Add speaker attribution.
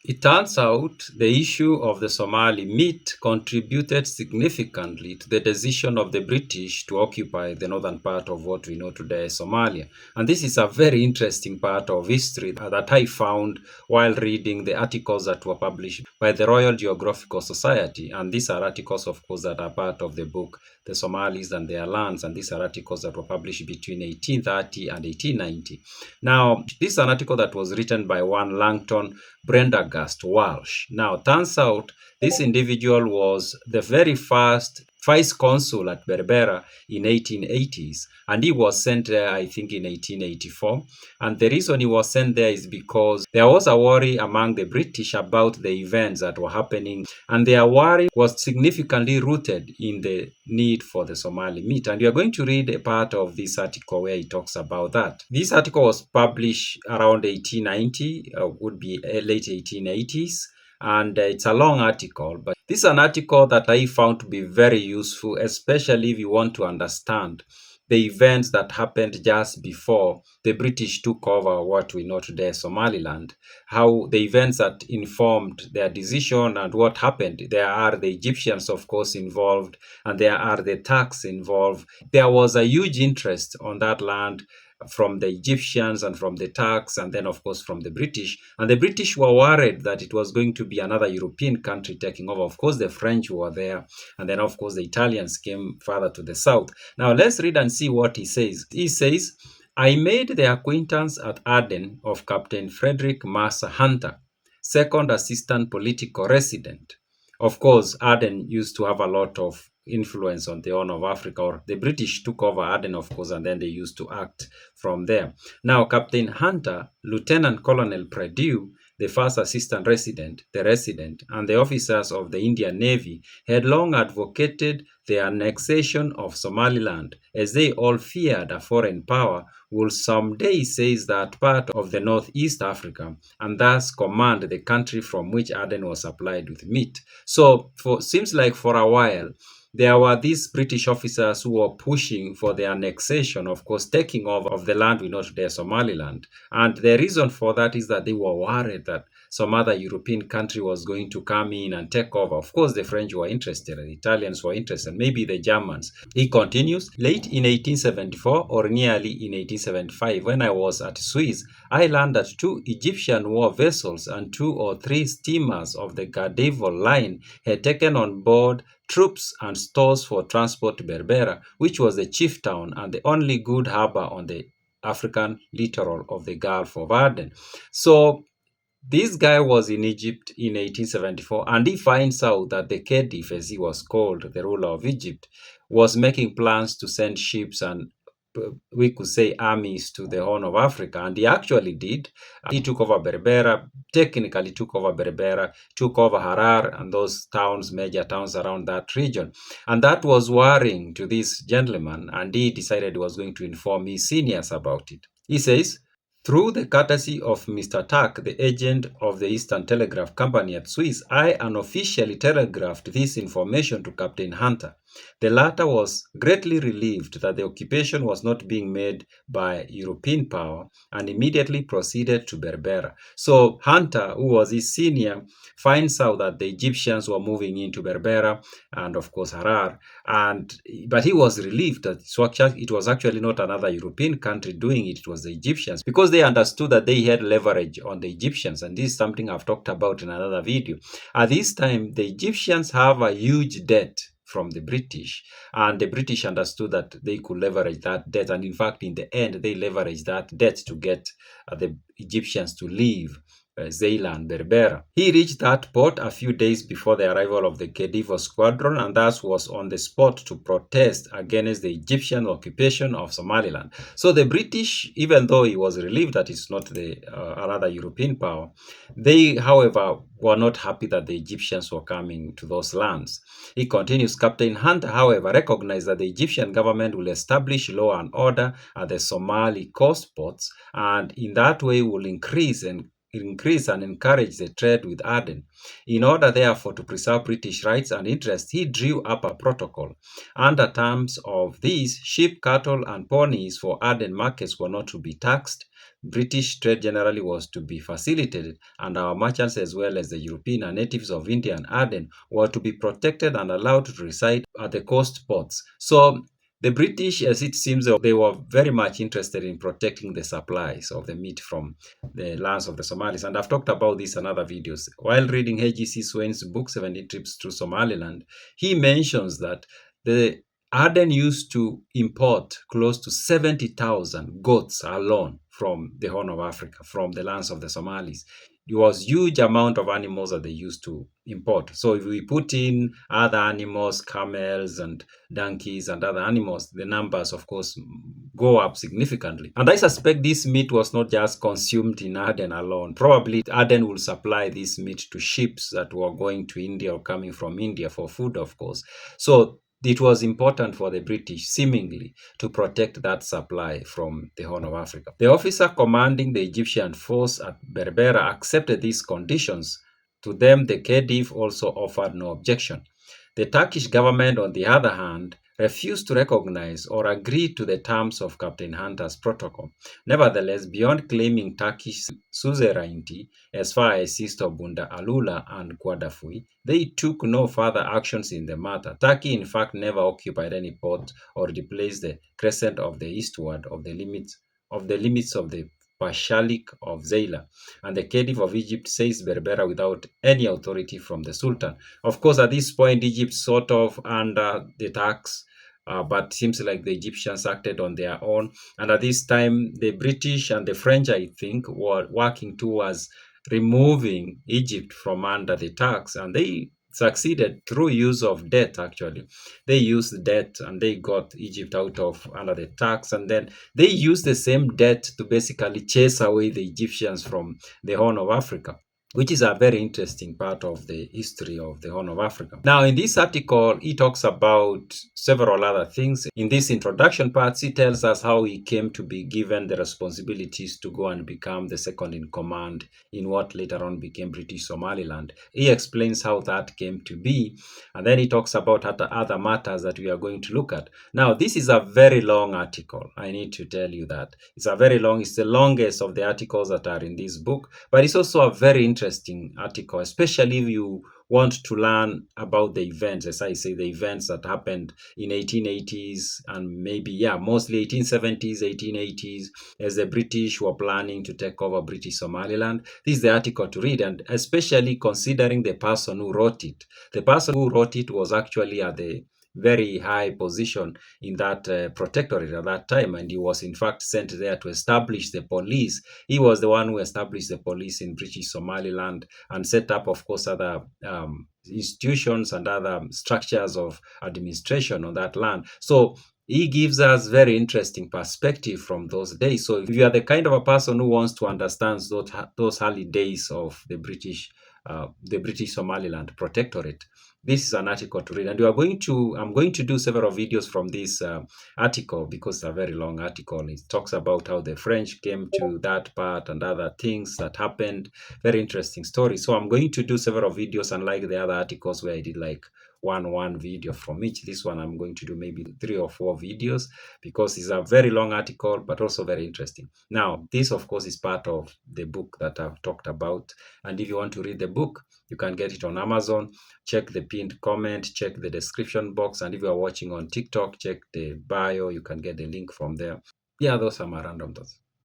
Speaker 1: It turns out the issue of the Somali meat contributed significantly to the decision of the British to occupy the northern part of what we know today as Somalia. And this is a very interesting part of history that I found while reading the articles that were published by the Royal Geographical Society. And these are articles, of course, that are part of the book, The Somalis and Their Lands. And these are articles that were published between 1830 and 1890. Now, this is an article that was written by one Langton Prendergast Walsh. Now, turns out this individual was the very first vice consul at Berbera in 1880s, and he was sent there, I think, in 1884. And the reason he was sent there is because there was a worry among the British about the events that were happening, and their worry was significantly rooted in the need for the Somali meat. And we are going to read a part of this article where he talks about that. This article was published around 1890, would be late 1880s. And it's a long article, but this is an article that I found to be very useful, especially if you want to understand the events that happened just before the British took over what we know today as Somaliland, how the events that informed their decision and what happened. There are the Egyptians, of course, involved, and there are the Turks involved. There was a huge interest on that land from the Egyptians and from the Turks, and then, of course, from the British. And the British were worried that it was going to be another European country taking over. Of course, the French were there, and then, of course, the Italians came further to the south. Now, let's read and see what he says. He says, I made the acquaintance at Aden of Captain Frederick Mercer Hunter, second assistant political resident. Of course, Aden used to have a lot of influence on the Horn of Africa, or the British took over Aden, of course, and then they used to act from there. Now, Captain Hunter, Lieutenant Colonel Perdue, the first assistant resident, the resident, and the officers of the Indian Navy had long advocated the annexation of Somaliland, as they all feared a foreign power would someday seize that part of the northeast Africa and thus command the country from which Aden was supplied with meat. So, seems like for a while, there were these British officers who were pushing for the annexation, of course, taking over of the land we know today, Somaliland. And the reason for that is that they were worried that some other European country was going to come in and take over. Of course, the French were interested, the Italians were interested, maybe the Germans. He continues, late in 1874 or nearly in 1875, when I was at Suez, I learned that two Egyptian war vessels and 2 or 3 steamers of the Gardaval line had taken on board troops and stores for transport to Berbera, which was the chief town and the only good harbor on the African littoral of the Gulf of Aden. So this guy was in Egypt in 1874, and he finds out that the Khedive, as he was called, the ruler of Egypt, was making plans to send ships and we could say armies to the Horn of Africa, and he actually did. He took over Berbera, technically took over Berbera, took over Harar and those towns, major towns around that region. And that was worrying to this gentleman, and he decided he was going to inform his seniors about it. He says, through the courtesy of Mr. Tuck, the agent of the Eastern Telegraph Company at Suez, I unofficially telegraphed this information to Captain Hunter. The latter was greatly relieved that the occupation was not being made by European power and immediately proceeded to Berbera. So Hunter, who was his senior, finds out that the Egyptians were moving into Berbera and, of course, Harar. But he was relieved that it was actually not another European country doing it. It was the Egyptians, because they understood that they had leverage on the Egyptians. And this is something I've talked about in another video. At this time, the Egyptians have a huge debt from the British, and the British understood that they could leverage that debt, and in fact, in the end, they leveraged that debt to get the Egyptians to leave Zeeland, Berbera. He reached that port a few days before the arrival of the Khedive squadron, and thus was on the spot to protest against the Egyptian occupation of Somaliland. So the British, even though he was relieved that it's not another European power, they, however, were not happy that the Egyptians were coming to those lands. He continues, Captain Hunter, however, recognized that the Egyptian government will establish law and order at the Somali coast ports, and in that way will increase and encourage the trade with Aden. In order, therefore, to preserve British rights and interests, he drew up a protocol. Under terms of these, sheep, cattle, and ponies for Aden markets were not to be taxed. British trade generally was to be facilitated, and our merchants, as well as the European and natives of India and Aden, were to be protected and allowed to reside at the coast ports. So the British, as it seems, they were very much interested in protecting the supplies of the meat from the lands of the Somalis. And I've talked about this in other videos. While reading H.G.C. Swain's book, 17 Trips to Somaliland, he mentions that the Aden used to import close to 70,000 goats alone from the Horn of Africa, from the lands of the Somalis. It was huge amount of animals that they used to import. So if we put in other animals, camels and donkeys and other animals, the numbers, of course, go up significantly. And I suspect this meat was not just consumed in Aden alone. Probably Aden will supply this meat to ships that were going to India or coming from India for food, of course. So it was important for the British, seemingly, to protect that supply from the Horn of Africa. The officer commanding the Egyptian force at Berbera accepted these conditions. To them, the Khedive also offered no objection. The Turkish government, on the other hand, refused to recognize or agree to the terms of Captain Hunter's protocol. Nevertheless, beyond claiming Turkish suzerainty as far as east of Bunda Alula and Guadafui, they took no further actions in the matter. Turkey, in fact, never occupied any port or replaced the crescent of the eastward of the limits of the Pashalik of Zeila, and the Khedive of Egypt says Berbera without any authority from the Sultan. Of course, at this point, Egypt sort of under the tax, but seems like the Egyptians acted on their own. And at this time, the British and the French, I think, were working towards removing Egypt from under the tax, and they succeeded through use of debt. Actually, they used debt and they got Egypt out of under the tax, and then they used the same debt to basically chase away the Egyptians from the Horn of Africa, which is a very interesting part of the history of the Horn of Africa. Now, in this article, he talks about several other things. In this introduction part, he tells us how he came to be given the responsibilities to go and become the second in command in what later on became British Somaliland. He explains how that came to be, and then he talks about other matters that we are going to look at. Now, this is a very long article. I need to tell you that. It's the longest of the articles that are in this book, but it's also a very interesting article, especially if you want to learn about the events, as I say, the events that happened in 1880s and mostly 1870s, 1880s, as the British were planning to take over British Somaliland. This is the article to read, and especially considering the person who wrote it. The person who wrote it was actually at the very high position in that protectorate at that time, and he was in fact sent there to establish the police. He was the one who established the police in British Somaliland and set up, of course, other institutions and other structures of administration on that land. So he gives us very interesting perspective from those days. So if you are the kind of a person who wants to understand those early days of the British Somaliland protectorate, this is an article to read, and I'm going to do several videos from this article because it's a very long article. It talks about how the French came to that part and other things that happened. Very interesting story. So I'm going to do several videos, unlike the other articles where I did like one video from each. This one I'm going to do maybe 3 or 4 videos because it's a very long article, but also very interesting. Now, this of course is part of the book that I've talked about, and if you want to read the book, you can get it on Amazon. Check the pinned comment, check the description box, and if you are watching on TikTok, check the bio. You can get the link from there. Yeah, those are my random thoughts.